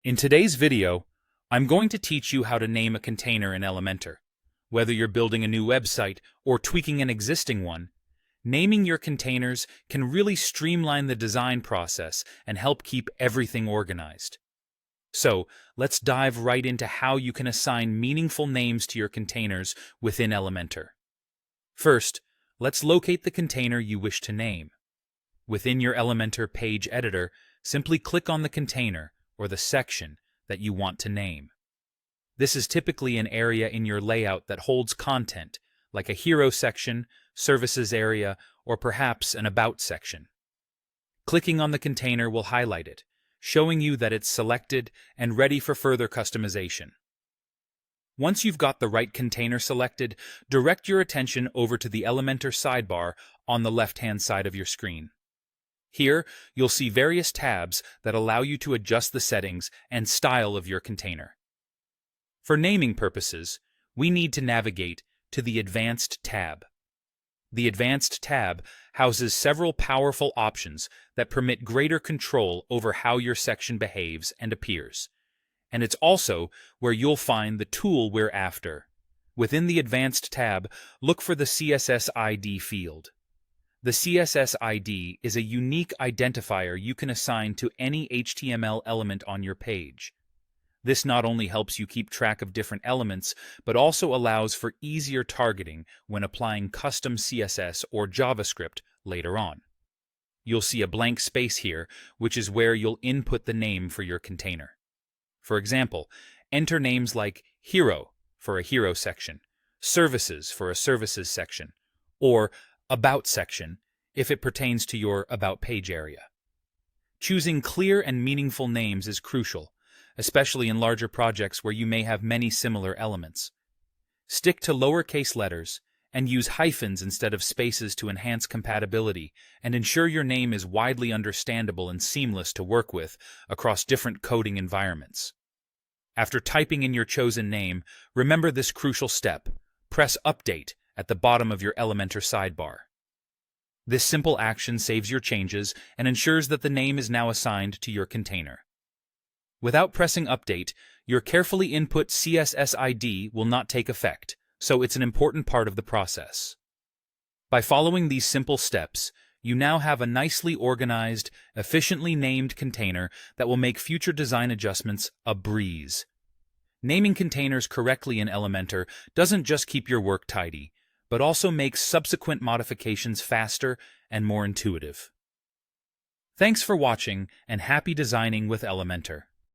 In today's video, I'm going to teach you how to name a container in Elementor. Whether you're building a new website or tweaking an existing one, naming your containers can really streamline the design process and help keep everything organized. So, let's dive right into how you can assign meaningful names to your containers within Elementor. First, let's locate the container you wish to name. Within your Elementor page editor, simply click on the container or the section that you want to name. This is typically an area in your layout that holds content, like a hero section, services area, or perhaps an about section. Clicking on the container will highlight it, showing you that it's selected and ready for further customization. Once you've got the right container selected, direct your attention over to the Elementor sidebar on the left-hand side of your screen. Here, you'll see various tabs that allow you to adjust the settings and style of your container. For naming purposes, we need to navigate to the Advanced tab. The Advanced tab houses several powerful options that permit greater control over how your section behaves and appears. And it's also where you'll find the tool we're after. Within the Advanced tab, look for the CSS ID field. The CSS ID is a unique identifier you can assign to any HTML element on your page. This not only helps you keep track of different elements, but also allows for easier targeting when applying custom CSS or JavaScript later on. You'll see a blank space here, which is where you'll input the name for your container. For example, enter names like Hero for a Hero section, Services for a Services section, or About section if it pertains to your About page area. Choosing clear and meaningful names is crucial, especially in larger projects where you may have many similar elements. Stick to lowercase letters and use hyphens instead of spaces to enhance compatibility and ensure your name is widely understandable and seamless to work with across different coding environments. After typing in your chosen name, remember this crucial step. Press Update at the bottom of your Elementor sidebar. This simple action saves your changes and ensures that the name is now assigned to your container. Without pressing Update, your carefully input CSS ID will not take effect, so it's an important part of the process. By following these simple steps, you now have a nicely organized, efficiently named container that will make future design adjustments a breeze. Naming containers correctly in Elementor doesn't just keep your work tidy, but also makes subsequent modifications faster and more intuitive. Thanks for watching, and happy designing with Elementor.